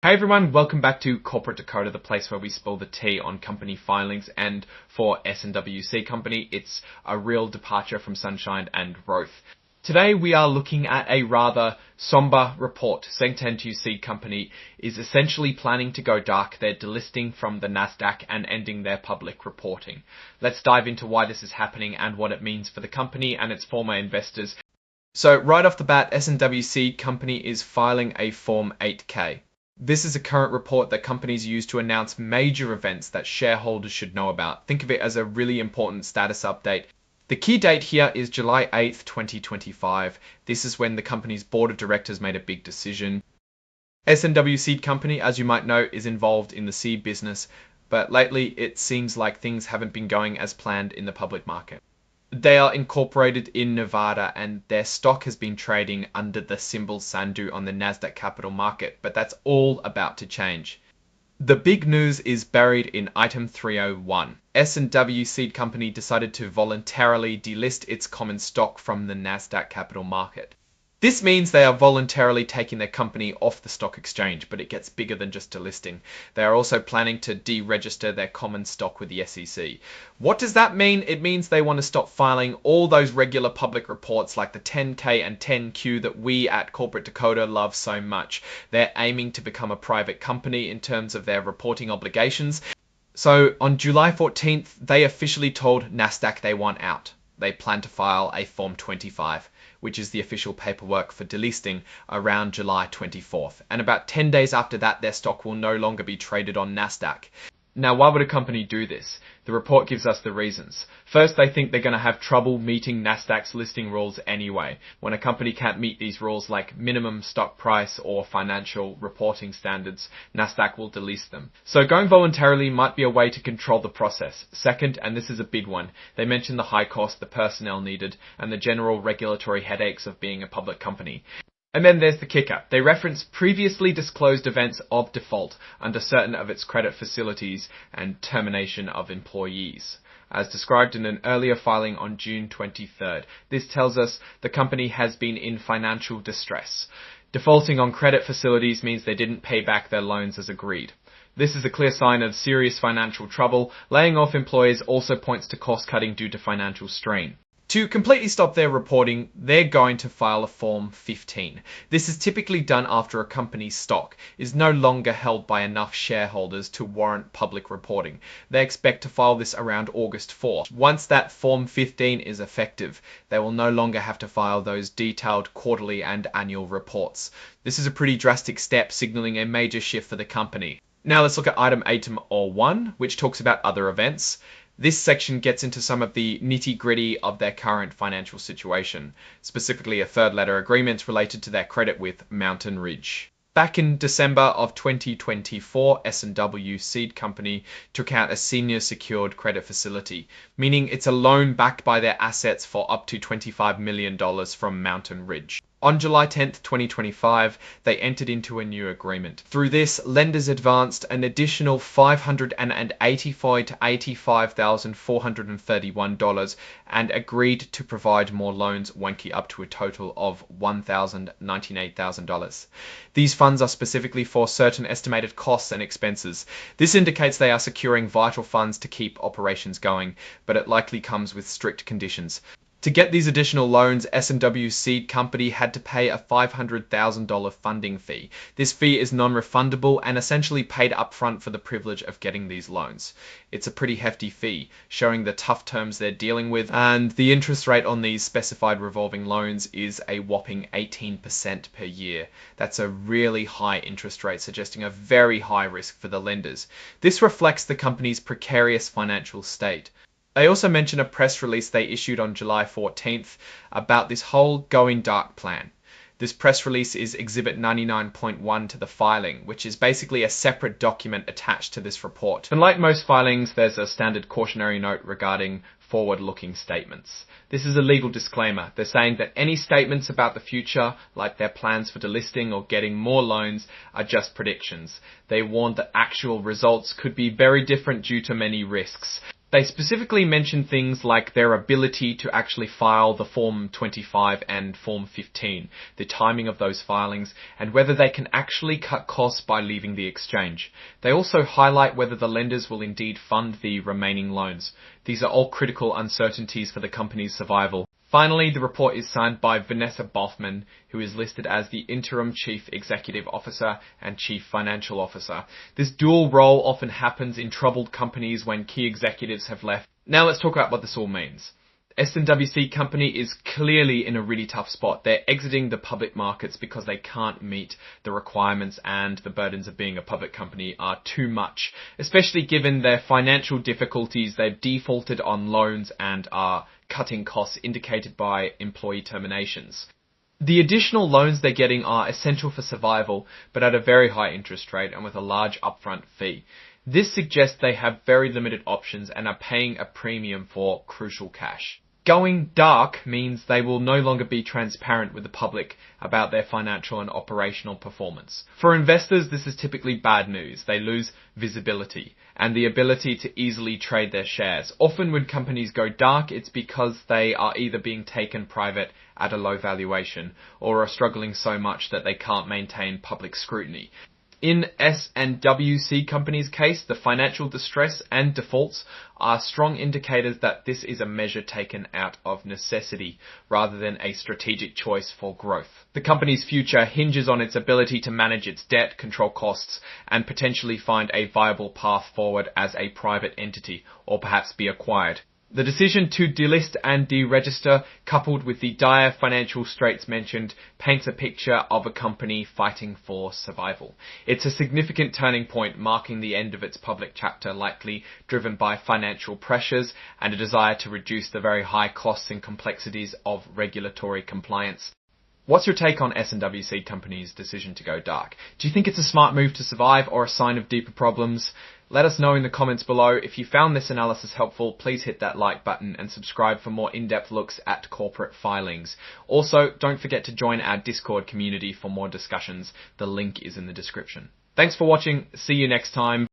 Hey everyone, welcome back to Corporate Dakota, the place where we spill the tea on company filings, and for S&W Seed Co, it's a real departure from sunshine and growth. Today we are looking at a rather somber report. S&W Seed Co is essentially planning to go dark. They're delisting from the Nasdaq and ending their public reporting. Let's dive into why this is happening and what it means for the company and its former investors. So right off the bat, S&W Seed Co is filing a Form 8K. This is a current report that companies use to announce major events that shareholders should know about. Think of it as a really important status update. The key date here is July 8th, 2025. This is when the company's board of directors made a big decision. S&W Seed Co, as you might know, is involved in the seed business, but lately it seems like things haven't been going as planned in the public market. They are incorporated in Nevada and their stock has been trading under the symbol SANDU on the Nasdaq Capital Market, but that's all about to change. The big news is buried in item 301. S&W Seed Co decided to voluntarily delist its common stock from the Nasdaq Capital Market. This means they are voluntarily taking their company off the stock exchange, but it gets bigger than just delisting. They are also planning to deregister their common stock with the SEC. What does that mean? It means they want to stop filing all those regular public reports like the 10K and 10Q that we at Corporate Dakota love so much. They're aiming to become a private company in terms of their reporting obligations. So on July 14th, they officially told Nasdaq they want out. They plan to file a Form 25, which is the official paperwork for delisting, around July 24th. And about 10 days after that, their stock will no longer be traded on Nasdaq. Now, why would a company do this? The report gives us the reasons. First, they think they're going to have trouble meeting Nasdaq's listing rules anyway. When a company can't meet these rules like minimum stock price or financial reporting standards, Nasdaq will delist them. So going voluntarily might be a way to control the process. Second, and this is a big one, they mention the high cost, the personnel needed, and the general regulatory headaches of being a public company. And then there's the kicker. They reference previously disclosed events of default under certain of its credit facilities and termination of employees, as described in an earlier filing on June 23rd. This tells us the company has been in financial distress. Defaulting on credit facilities means they didn't pay back their loans as agreed. This is a clear sign of serious financial trouble. Laying off employees also points to cost cutting due to financial strain. To completely stop their reporting, they're going to file a Form 15. This is typically done after a company's stock is no longer held by enough shareholders to warrant public reporting. They expect to file this around August 4th. Once that Form 15 is effective, they will no longer have to file those detailed quarterly and annual reports. This is a pretty drastic step, signaling a major shift for the company. Now let's look at item 1, which talks about other events. This section gets into some of the nitty-gritty of their current financial situation, specifically a third letter agreement related to their credit with Mountain Ridge. Back in December of 2024, S&W Seed Co took out a senior secured credit facility, meaning it's a loan backed by their assets for up to $25 million from Mountain Ridge. On July 10th, 2025, they entered into a new agreement. Through this, lenders advanced an additional $585,000 to $85,431 and agreed to provide more loans, wanky up to a total of $1,098,000. These funds are specifically for certain estimated costs and expenses. This indicates they are securing vital funds to keep operations going, but it likely comes with strict conditions. To get these additional loans, S&W Seed Co had to pay a $500,000 funding fee. This fee is non-refundable and essentially paid upfront for the privilege of getting these loans. It's a pretty hefty fee, showing the tough terms they're dealing with, and the interest rate on these specified revolving loans is a whopping 18% per year. That's a really high interest rate, suggesting a very high risk for the lenders. This reflects the company's precarious financial state. They also mention a press release they issued on July 14th about this whole going dark plan. This press release is Exhibit 99.1 to the filing, which is basically a separate document attached to this report. And like most filings, there's a standard cautionary note regarding forward-looking statements. This is a legal disclaimer. They're saying that any statements about the future, like their plans for delisting or getting more loans, are just predictions. They warn that actual results could be very different due to many risks. They specifically mention things like their ability to actually file the Form 25 and Form 15, the timing of those filings, and whether they can actually cut costs by leaving the exchange. They also highlight whether the lenders will indeed fund the remaining loans. These are all critical uncertainties for the company's survival. Finally, the report is signed by Vanessa Bothman, who is listed as the Interim Chief Executive Officer and Chief Financial Officer. This dual role often happens in troubled companies when key executives have left. Now let's talk about what this all means. S&W Seed Co is clearly in a really tough spot. They're exiting the public markets because they can't meet the requirements, and the burdens of being a public company are too much. Especially given their financial difficulties, they've defaulted on loans and are cutting costs indicated by employee terminations. The additional loans they're getting are essential for survival, but at a very high interest rate and with a large upfront fee. This suggests they have very limited options and are paying a premium for crucial cash. Going dark means they will no longer be transparent with the public about their financial and operational performance. For investors, this is typically bad news. They lose visibility and the ability to easily trade their shares. Often when companies go dark, it's because they are either being taken private at a low valuation or are struggling so much that they can't maintain public scrutiny. In S&W Seed Company's case, the financial distress and defaults are strong indicators that this is a measure taken out of necessity rather than a strategic choice for growth. The company's future hinges on its ability to manage its debt, control costs, and potentially find a viable path forward as a private entity, or perhaps be acquired. The decision to delist and deregister, coupled with the dire financial straits mentioned, paints a picture of a company fighting for survival. It's a significant turning point, marking the end of its public chapter, likely driven by financial pressures and a desire to reduce the very high costs and complexities of regulatory compliance. What's your take on S&W Seed Company's decision to go dark? Do you think it's a smart move to survive or a sign of deeper problems? Let us know in the comments below. If you found this analysis helpful, please hit that like button and subscribe for more in-depth looks at corporate filings. Also, don't forget to join our Discord community for more discussions. The link is in the description. Thanks for watching. See you next time.